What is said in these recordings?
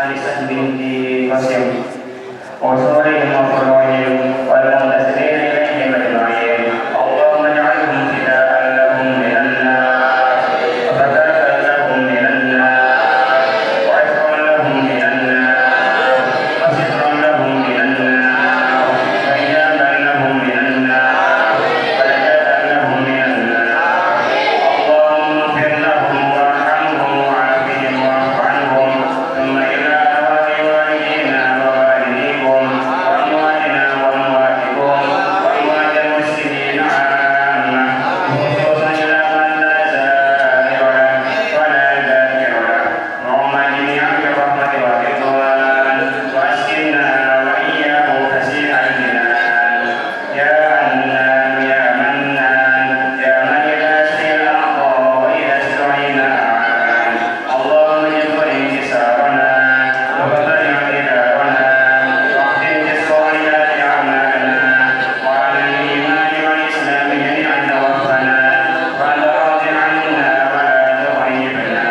Anisah binti Qasim وصورهم وفروعهم والمنتسبين إليهم أجمعين اللهم اجعلهم فداء لهم من النار وفتاة لهم من النار وعفوا لهم من النار وسترا لهم من النار وحجابا لهم من النار ونجاة لهم من النار اللهم اغفر لهم وارحمهم وعافهم واعف عنهم ثم إلى أرواح والدينا ووالديكم وأمواتنا وأمواتكم وأموات المسلمين عامة خصوصا إلى من لا زائر له ولا ذاكر له اللهم جميعا برحمة والرضوان وأسكننا وإياه فسيح الجنان يا حنان يا منان يا من إذا سئل أعطى وإذا استعين أعان اللهم اجبر انكسارنا وبطل اعتذارنا واختم بالصالحات أعمالنا وعلى الإيمان والإسلام جميعا توفنا وأنت راض عنا ولا تغيبنا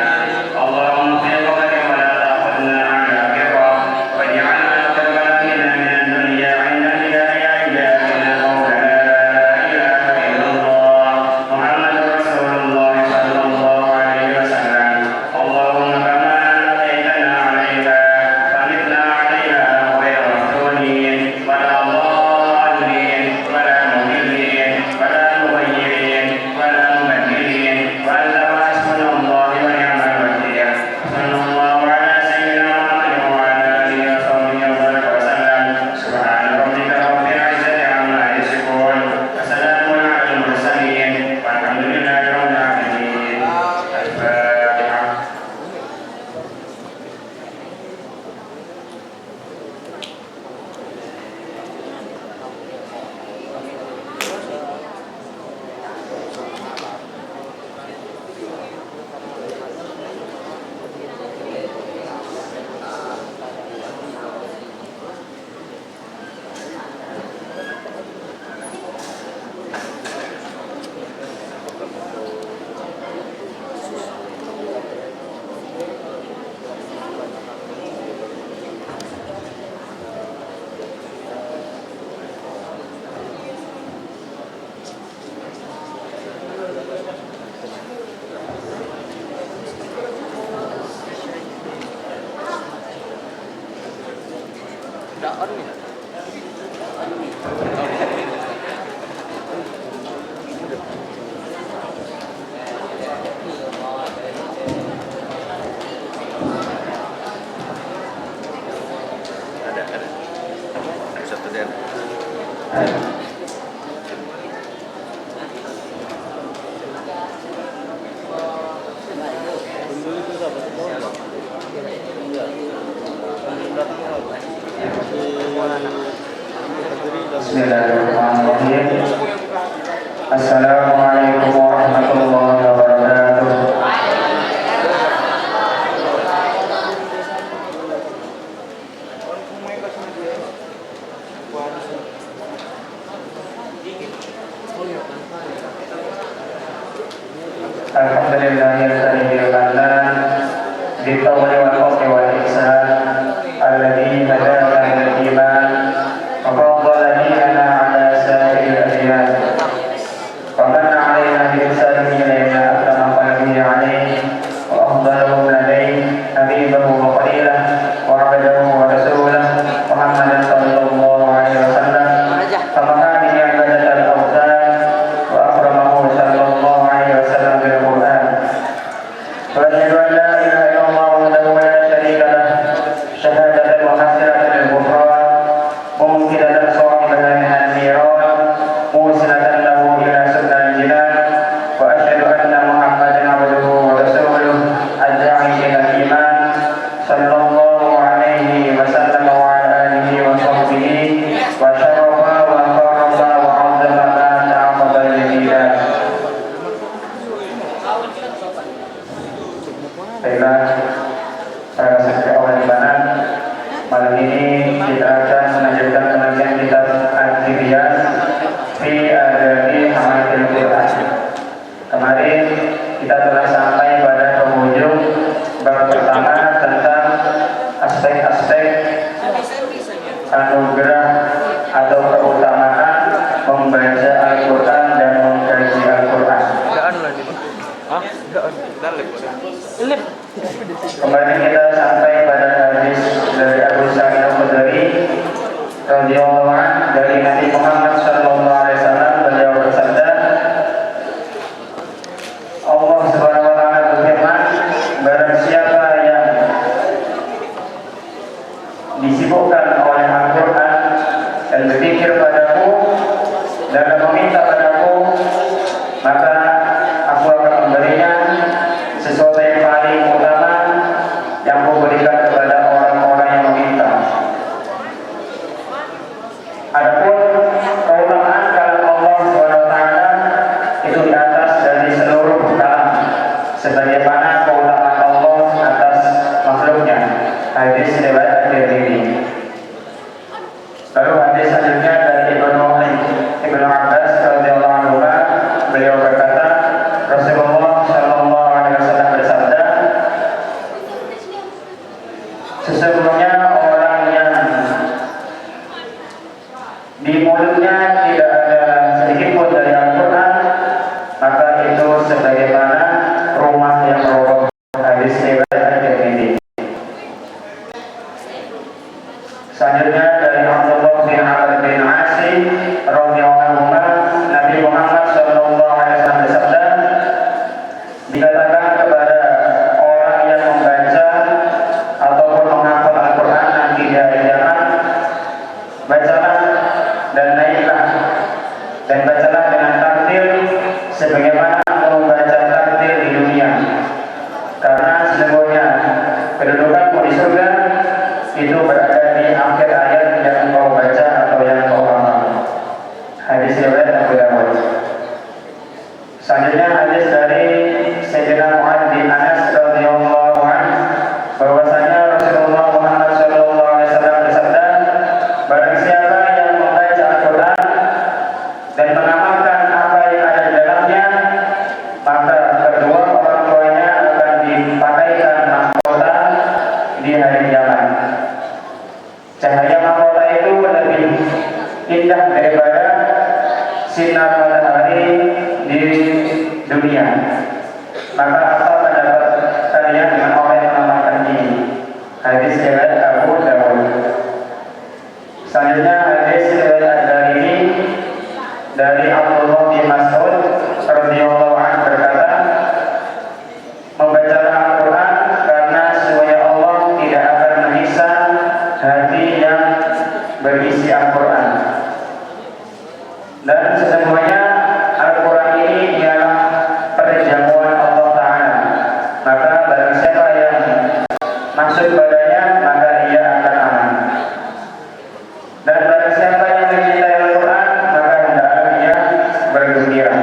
اللهم في قبر ولا تأخذنا على كبر واجعلنا كالملائكة من الدنيا عند الهداية إجابنا قول لا إله إلا الله محمد رسول الله صلى الله عليه وسلم اللهم كما أتيتنا عليها فمتنا عليها غير مفتونين ولا ضالين ولا مضلين ولا مغيرين ولا مبدلين وأنت حسبنا الله ونعم الوكيل صلى الله على سيدنا محمد وعلى آله وصحبه وبارك وسلم سبحان ربك رب العزة عما يصفون وسلام على المرسلين والحمد لله رب العالمين الفاتحة Ada satu dan Bismillahirrahmanirrahim. Assalamualaikum warahmatullahi wabarakatuh. Alhamdulillahil mannan bitawli wal fadli wal ihsan alladzi hadana lil iman wa faddala dinana ala sa'iril adyan wa manna aspek anugerah atau keutamaan membaca Al-Quran dan mengkaji Al-Quran. Kemarin kita sampai pada hadis dari Abu Sa'id Al-Khudri radhiyallahu anhu dari Nabi Muhammad sallallahu alaihi wasallam. Beliau bersabda, Allah Subhanahu wa taala berfirman, barang siapa yang disibukkan oleh Al-Quran dan berzikir padaku dan meminta padaku, maka aku akan memberinya sesuatu yang paling utama yang aku berikan kepada orang-orang yang meminta. Adapun keutamaan kalam Allah SWT itu di atas dari seluruh kalam, sebagaimana keutamaan Allah atas makhluknya. Hadis riwayat At-Tirmidzi. Lalu hadis selanjutnya dari Ibnu Abbas radhiyallahu anhu, beliau berkata, Rasulullah sallallahu alaihi wasallam bersabda, sesungguhnya orang yang di mulutnya tidak ada sedikit pun dari Al-Quran, maka itu sebagaimana rumah yang roboh. Hadis riwayat At-Tirmidzi. Selanjutnya dari Abdullah bin Amr bin Asi radhiyallahu anhu, Nabi Muhammad sallallahu alaihi wasallam bersabda, dikatakan kepada orang yang membaca ataupun menghafal Al-Quran nanti di hari kiamat, bacalah dan naiklah dan bacalah dengan tartil sebagaimana engkau membaca tartil di dunia, karena sesungguhnya kedudukanmu di surga itu berada di akhir ayat yang engkau baca atau yang engkau hafal. Hadis riwayat Abu Dawud. Selanjutnya hadis dari Sayyidina Mu'adz bin Anas radhiyallahu anhu, bahwasanya Rasulullah Muhammad sallallahu alaihi wasallam bersabda, barang siapa yang membaca Al-Quran dan mengamalkan apa yang ada di dalamnya, maka kedua orang tuanya akan dipakaikan mahkota di hari kiamat. Cahaya mahkota itu lebih indah daripada sinar matahari di dunia. Maka apa pendapat kalian dengan orang yang mengamalkan ini? Hadis riwayat Abu Dawud. Selanjutnya hadis riwayat dari Abdullah bin Mas'ud radhiyallahu anhu berkata, membacalah Al-Quran karena sesungguhnya Allah tidak akan menyiksa hati yang berisi Al-Quran, dan sesungguhnya Al-Quran ini ialah perjamuan Allah Ta'ala. Maka barang siapa yang masuk padanya, maka ia akan aman. Dan barang siapa yang mencintai Al-Quran, maka hendaklah ia bergembira.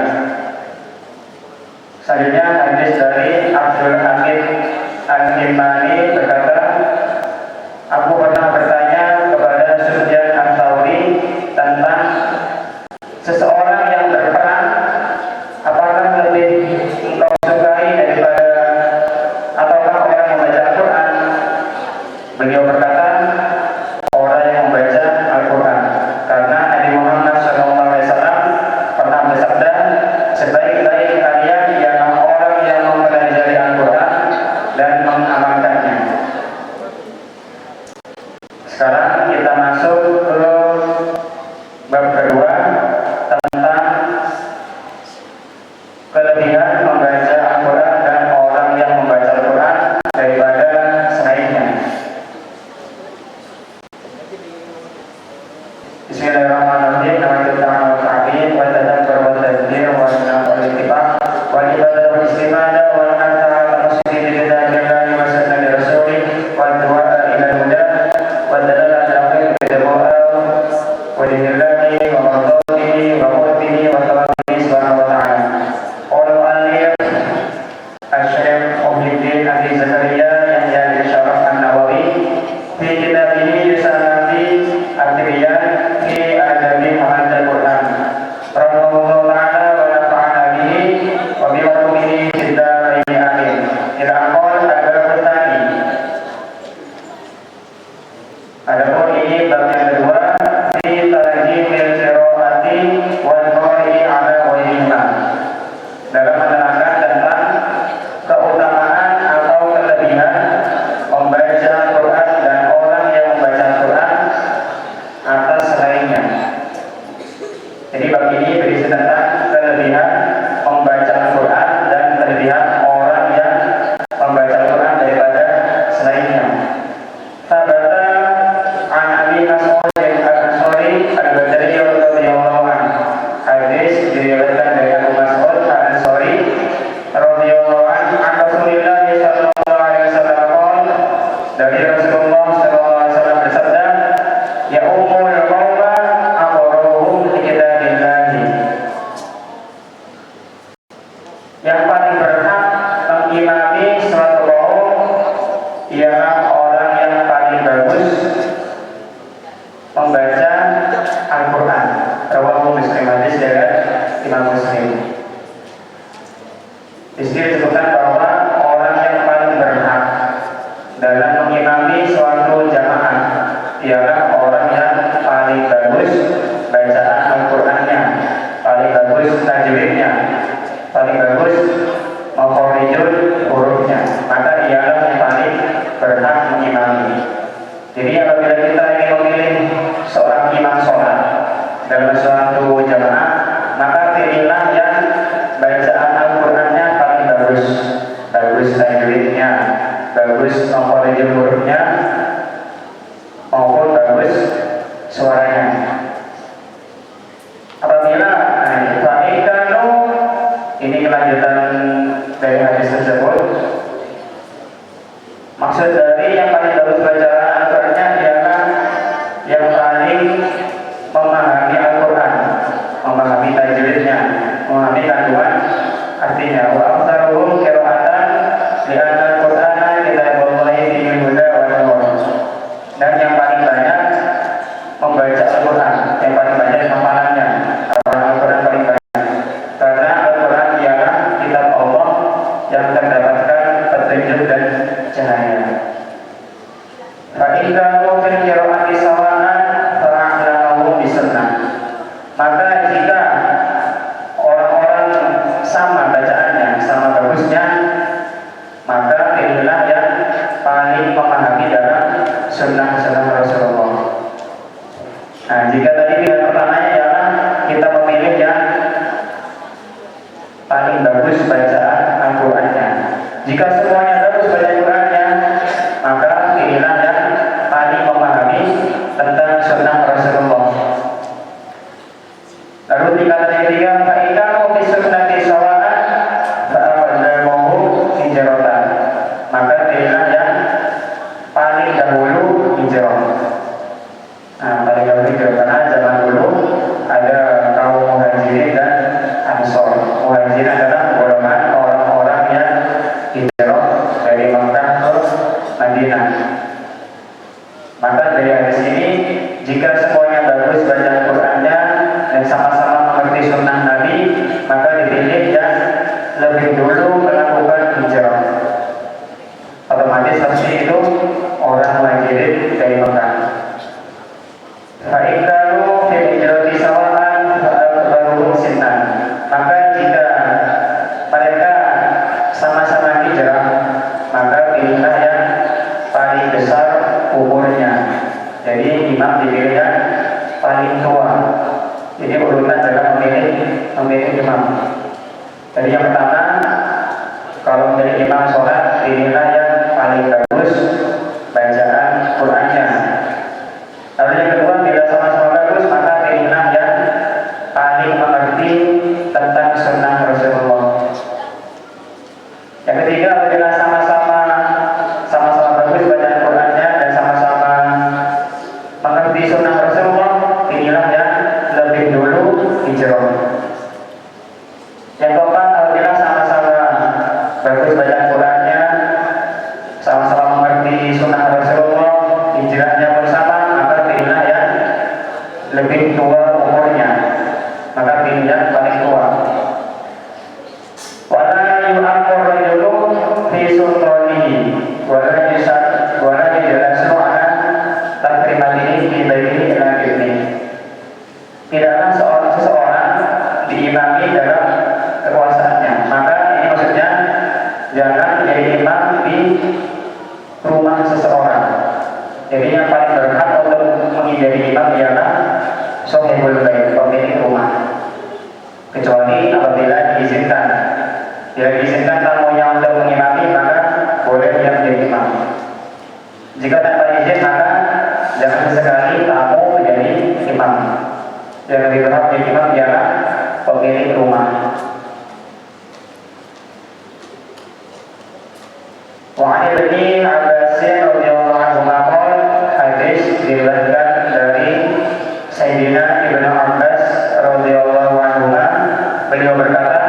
Selanjutnya hadis dari Abdul Hamid Al-Himani berkata, aku pernah bertanya kepada Sufyan Ats-Tsauri tentang seseorang yang berperang, apakah lebih engkau sukai daripada ataukah orang yang membaca Al-Quran? Beliau berkata, orang yang membaca Al-Quran, karena Nabi Muhammad SAW pernah bersabda, sebaik-baik kalian ialah orang yang mempelajari Al-Quran dan mengamalkannya. Sekarang kita masuk ke bab kedua tentang kelebihan membaca Al-Quran dan orang yang membaca Al-Quran daripada selainnya. Bismillahirrahmanirrahim. Namanya ta'ala ta'bid wa tadabbar wa tadbir wa naf'al ittifaq wa ibadah wa istimada wa naf'al al-muslim bidahillahi wa sunnah rasulih wa du'a ila huda wa dalala al-akhir bidabu'a wa lillahi wa mardatihi wa mu'tihi wa tawakkihi subhanahu wa ta'ala. Al-Aliyah Al-Syekh Muhyiddin Abi Zakaria yang jadi Syaraf An-Nawawi fi kitabih Risalati At-Tibyan fi Adabi Muhammad Al-Quran rahimahullah ta'ala wa nafa'ana bihi wa bi'ulumihi fid dharain amin. Ila aqal ada bertani Adapun ini bab yang kedua, fi tarjihil qiraati wal qari ala ghairiha. Dalam menerangkan tentang keutamaan atau kelebihan membaca Al-Quran dan orang yang membaca Al-Quran atas selainnya. Jadi bab ini berisi tentang kelebihan membaca Al-Quran dan kelebihan orang yang membaca Al-Quran daripada selainnya. Sabata an Abi Mas'ud al-Ansari al-Badri radhiyallahu anhu. Hadis diriwayatkan dari Abu Mas'ud al-Ansari radhiyallahu anhu an Rasulillah sallallahu alaihi wasallam, dari Rasulullah sallallahu alaihi wasallam bersabda, ya ummul qauma aqra'uhum li kitabillah. Yang paling berhak mengimami suatu kaum ialah orang yang paling bagus membaca Al-Quran. Rawahu Muslim, hadis dari Imam Muslim. Di sini disebutkan bahwa orang yang paling berhak dalam mengimami suatu jamaah ialah orang yang paling bagus bacaan Al-Qurannya, paling bagus tajwidnya, paling bagus mengkorijul hurufnya, maka ialah yang paling berhak mengimami. Jadi apabila kita ingin memilih seorang imam sholat dalam suatu jamaah, maka pilihlah yang bacaan Al-Qurannya paling bagus, bagus tajwidnya, bagus mengkorijul hurufnya, maupun bagus suaranya. Apabila fa'ikanu, ini kelanjutan dari hadis tersebut. Maksud dari yang paling bagus bacaan Al-Qurannya ialah yang paling memahami Al-Quran, memahami tajwidnya, memahami kandungan artinya. Wa aktsaruhum qira'atan li'anna Al-Qur'ana kitabullahi fihi huda wa nur. Dan yang paling banyak membaca Al-Quran, yang paling banyak hafalannya, Al-Quran paling banyak, karena Al-Quran ialah kitab Allah yang terdapatkan petunjuk dan cahaya. Fa'idhamu fil qira'ati sawa'an fa'a'lamu bisunnah. Maka jika orang-orang sama bacaannya, sama bagusnya, maka pilihlah yang paling memahami dalam sunnah-sunnah Rasulullah. Nah, jika tadi pilihan pertamanya ialah kita memilih yang paling bagus bacaan Al-Qurannya. Jika semuanya bagus baca Al-Qurannya, maka pilihlah yang paling memahami tentang sunnah Rasulullah. Lalu tingkatan yang ketiga, fa'ikamu fi sunnati sawa'an fa'aqaddamuhu hijratan. Maka pilihlah yang paling dahulu hijrah. Nah, paling dahulu hijrah karena zaman dulu ada kaum muhajirin dan ansor. Muhajirin adalah golongan orang-orang yang hijrah dari Makkah ke Madinah. Maka dari hadis ini, jika semuanya bagus baca Al-Qurannya dan sama-sama mengerti sunnah Nabi, maka dipilih yang lebih dulu melakukan hijrah. Otomatis pasti itu orang muhajirin dari Makkah. Fa'ikalu fil hijrati sawa'an fa'akbaruhum sinnan. Maka jika mereka sama-sama hijrah, maka pilihlah yang paling besar umurnya. Jadi imam dipilih yang paling tua. Jadi urutan dalam memilih imam. Jadi yang pertama, kalau memilih imam sholat, pilihlah yang paling bagus bacaan Qurannya. Lalu yang kedua, bila sama-sama bagus, maka pilihlah yang paling mengerti tentang sunnah Rasulullah. Yang ketiga, apabila sama-sama bagus bacaan Qurannya dan sama-sama mengerti sunnah Rasulullah, pilihlah yang lebih dulu hijrah. Yang keempat, apabila sama-sama bagus bacaan Qurannya al-kalimah ini di bagian dalam ini. Tidaklah seseorang diimami dalam kekuasaannya. Maka ini maksudnya jangan jadi imam di rumah seseorang. Jadi yang paling berhak untuk menjadi imam ialah sohibul bait, pemilik rumah. Kecuali apabila diizinkan. Bila diizinkan tamunya untuk mengimami, maka boleh dia menjadi imam. Jika tanpa izin, maka jangan sekali tamu menjadi imam. Yang lebih berhak menjadi imam ialah pemilik rumah. Wa 'an Ibnu Abbas radhiyallahu anhu qala, hadis diriwayatkan dari Sayyidina Ibnu Abbas radhiyallahu anhu, beliau berkata,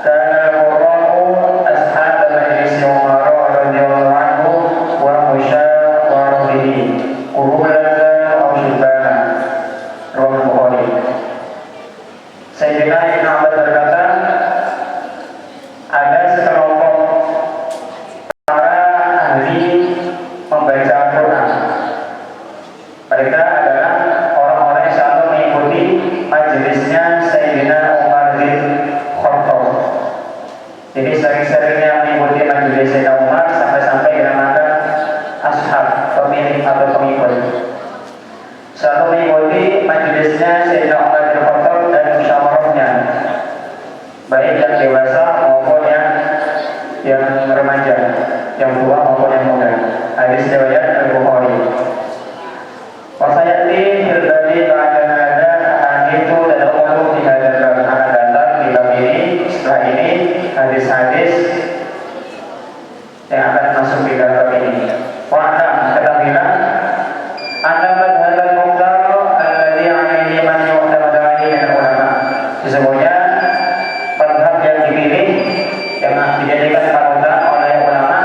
kana qurra'u ashab majlis Umar radhiyallahu anhu wa musyawaratihi qurulatan aw shibana. Rawahu Bukhari. Sayyidina Ibnu Abbas berkata, ada sekelompok para ahli membaca Al-Quran. Mereka adalah orang-orang yang selalu mengikuti majelisnya Sayyidina Umar bin Khattab. Jadi sering-seringnya mengikuti majelis Sayyidina Umar sampai-sampai dinamakan ashab, pemilik atau pengikut. Selalu mengikuti majelisnya Sayyidina Umar bin Khattab dan musyawarahnya, baik yang dewasa maupun yang remaja, yang tua maupun yang muda. Hadis riwayat Al-Bukhari. Wasayati hilbadi ba'da hada ahaditu dan umuru di hadal akan datang di bab ini. Setelah ini hadis-hadis yang akan masuk di dalam bab ini. Wa'alam ketahuilah anna madhabal muqtaro alladhi 'alaihi man yu'tamadu 'alaihi min ulama. Sesungguhnya madhab yang dipilih yang dijadikan panutan oleh ulama,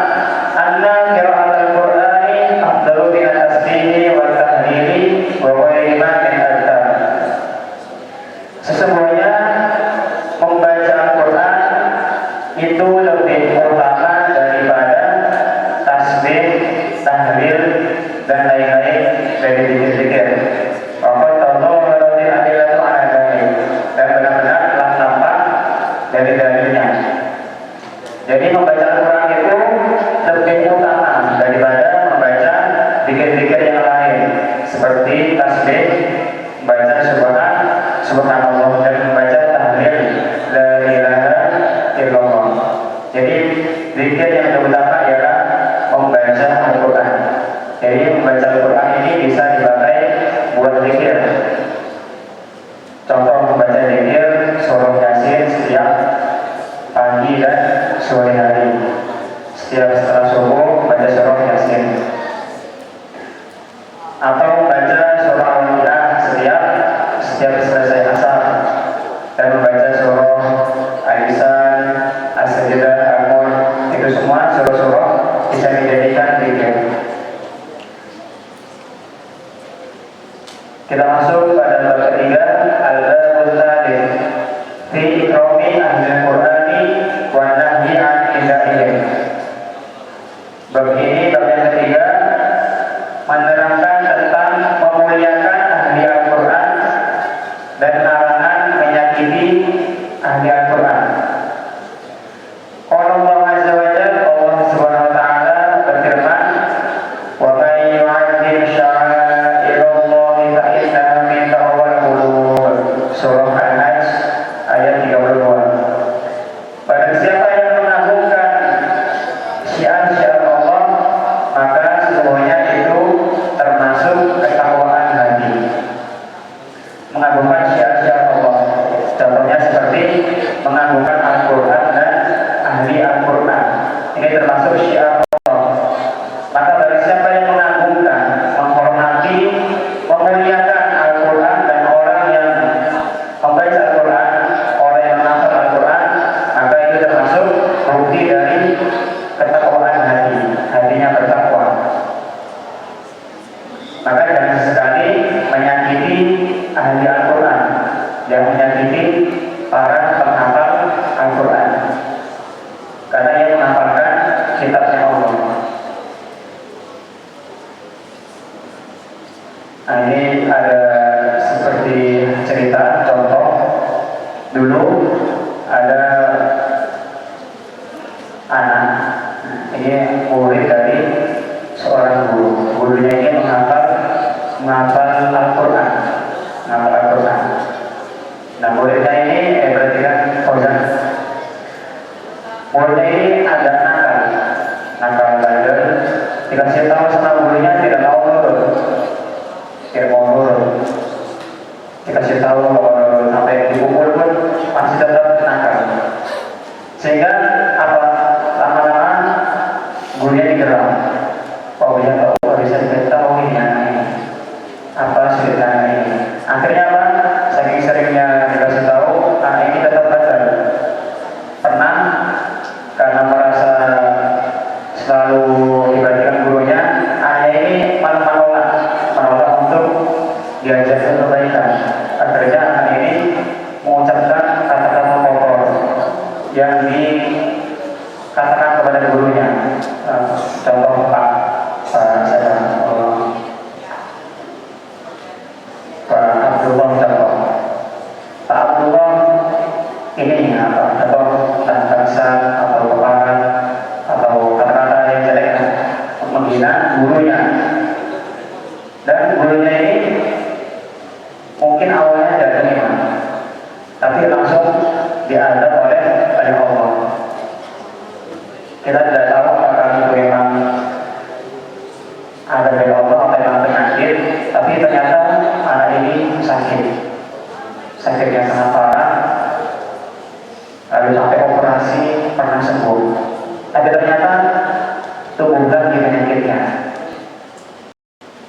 anna qira'at al-Qur'ani afdalu min at-tasbihi wa tahlili wa ghairi ma min adhkar. Sesungguhnya membaca Al-Quran itu lebih utama daripada tasbih, tahlil dan lain-lain dari zikir-zikir. Waqad tadawwarat al-adillatu 'ala dzalik, dan benar-benar telah nampak dari dalilnya. Jadi membaca Al-Quran itu lebih utama daripada membaca zikir-zikir yang lain seperti tasbih, membaca subhanallah, dan membaca tahlil la ilaha illallah. Jadi zikir yang terutama ialah membaca Al-Quran. Jadi membaca Al-Quran ini bisa dipakai buat zikir. Contoh membaca zikir surah Yasin setiap pagi dan sore hari. Setiap setelah subuh baca surah Yasin. Atau membaca surah Al-Waqiah setiap selesai asar, dan membaca surah Al-Insan, As-Sajdah, Al-Mulk. Itu semua surah-surah bisa dijadikan zikir. Kita masuk pada bab ketiga, al-babul tsalits fi ikrami ahli al-Qur'ani wa nahyi an idza'ihim. Bab ini, bab yang ketiga, menerangkan tentang memuliakan ahli Al-Quran dan larangan menyakiti ahli Al-Quran. Allah Azza wa Jalla, Allah Subhanahu wa taala berfirman, "Wa may yu'azzim sya'airallahi fa innaha min taqwal qulub." Surah Al-Hajj ayat 32. Barang siapa yang mengagungkan syiar-syiar Allah, maka sesungguhnya itu termasuk ketakwaan hati. Mengagungkan syiar-syiar Allah, contohnya seperti mengagungkan Al-Quran dan ahli Al-Quran, ini termasuk syiar Allah. Maka barang siapa yang mengagungkan, menghormati, memuliakan Al-Quran dan orang yang membaca Al-Quran, orang yang menghafal Al-Quran, maka itu termasuk bukti dari ketakwaan hati, hatinya bertakwa. Maka jangan sesekali menyakiti ahli Al-Quran, yang menyakiti para penghafal Al-Quran, karena ia menghafalkan kitabnya Allah. Nah, ini ada seperti cerita contoh dulu ada anak, ini murid dari seorang guru. Gurunya ini menghafal Al-Quran, menghafal Al-Quran. Nah, muridnya ini berarti kan Fauzan. Muridnya ini agak nakal bandel. Dikasih tahu sama gurunya tidak mau nurut, dikasih tahu sampai dipukul pun masih tetap nakal. Sehingga apa, lama-lama gurunya digeram. Oh ya, bisa diketahui ini apa ceritanya ini. Akhirnya apa? Saking seringnya dikasih tahu, anak ini tetap bandel. Pernah karena merasa selalu diperhatikan gurunya, anaknya ini malah menolak untuk diajarkan kebaikan. Akhirnya anak ini mengucapkan kata-kata kotor yang dikatakan kepada gurunya. Contoh Pak Abdullah, contoh Pak Abdullah ini apa? Atau bangsa atau kepala atau kata-kata yang jelek menghina gurunya. Dan gurunya ini mungkin awalnya tidak terima, tapi langsung diadab oleh Allah. Kita tidak tahu apakah itu memang ada dari Allah atau memang penyakit, tapi ternyata anak ini sakit yang sangat parah, lalu sampai operasi pernah sembuh. Tapi ternyata itu bukan penyakitnya.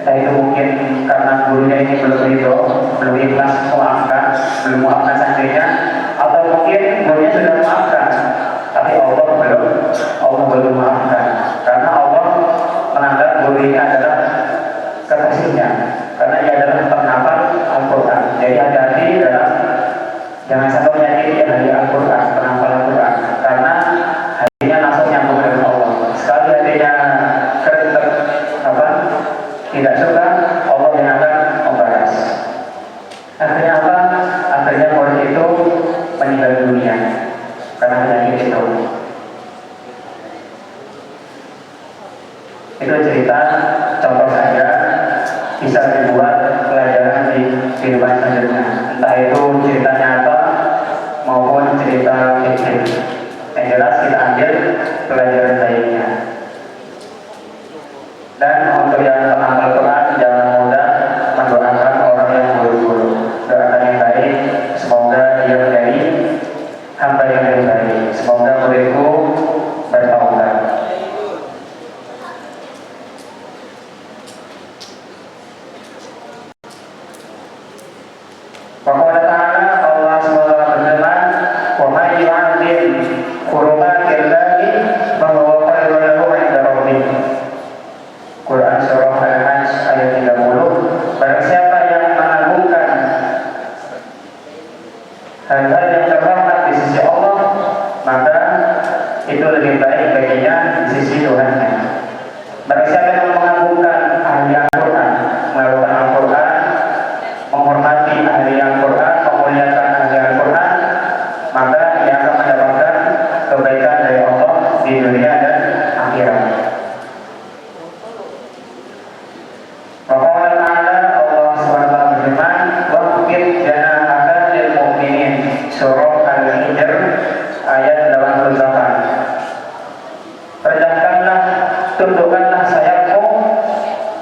Entah itu mungkin karena gurunya ini belum ikhlas belum memaafkan santrinya, atau mungkin gurunya sudah memaafkan, tapi Allah belum memaafkan, karena Allah menganggap guru ini adalah kekasihnya, karena ia adalah penghafal Al-Quran. Jadi hati-hati dalam jangan sampai menyakiti ahli Al-Quran, penghafal Al-Quran, karena hatinya langsung nyambung dengan Allah. Sekali hatinya tidak suka, Allah yang akan membalas. Akhirnya apa? Akhirnya murid itu meninggal dunia karena penyakit itu. Itu cerita contoh saja, bisa dibuat pelajaran di kehidupan selanjutnya. Entah itu cerita nyata maupun cerita fiktif. Yang jelas kita ambil pelajaran baiknya. Dan untuk yang penghafal Quran, jangan mudah mendoakan orang yang buruk-buruk. Doakan yang baik, semoga dia menjadi hamba yang lebih baik. Semoga muridku bertaubat. Qala ta'ala, Allah SWT berfirman, "Wa may yu'azzim hurumatillahi fa huwa khairun lahu 'inda rabbih." Quran surah Al-Hajj ayat 30. Barang siapa yang mengagungkan hal-hal yang terhormat di sisi Allah, maka itu lebih baik baginya di sisi Tuhannya. Barang siapa yang mengagungkan ahli Al-Quran, melakukan Al-Quran, menghormati ahli Al-Quran, memuliakan ahli Al-Quran, maka ia akan mendapatkan kebaikan dari Allah di dunia dan akhirat. Waqala ta'ala, Allah SWT berfirman, "Waqfid janahaka lil mu'minin." Surah Al-Hijr ayat 88. Rendahkanlah, tundukkanlah sayapmu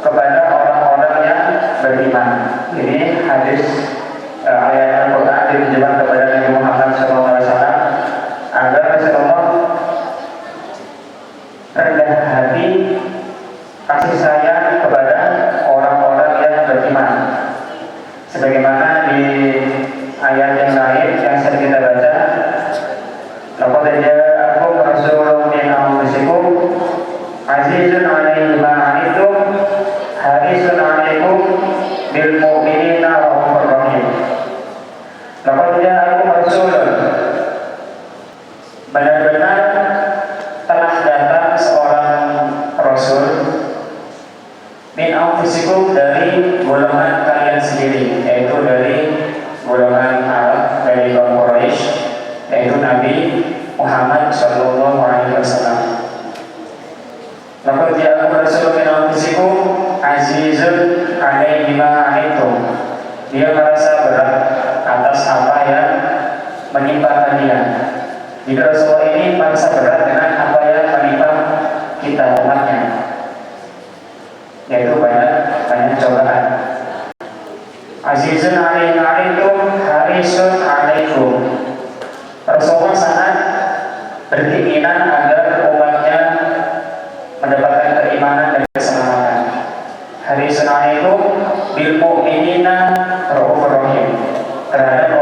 kepada orang-orang yang beriman. Ini hadis ayat Al-Quran ditujukan kepada Nabi Muhammad SAW agar Rasulullah rendah hati, kasih sayang kepada orang-orang yang beriman. Sebagaimana di ayat yang lain yang sering kita baca, "Laqad ja'akum rasulun min anfusikum azizun 'alaihi ma 'anittum harisun 'alaikum bil mu'minina rahimur rahim." Laqad ja'akum rasulun, benar-benar telah datang seorang rasul min anfusikum, dari golongan kalian sendiri, yaitu dari golongan Arab, dari kaum Quraisy, yaitu Nabi Muhammad Shallallahu Alaihi Wasallam. Laqad ja'akum rasulun min anfusikum azizun 'alaihi ma 'anittum. Dia merasa berat atas apa yang menimpa kalian. Jadi Rasulullah ini merasa berat dengan apa yang menimpa kita umatnya, yaitu banyak cobaan. Azizun 'alaihi ma 'anittum harisun 'alaikum. Rasulullah sangat berkeinginan agar umatnya mendapatkan keimanan dan keselamatan. Harisun 'alaikum bil mu'minina raufur rahim. Terhadap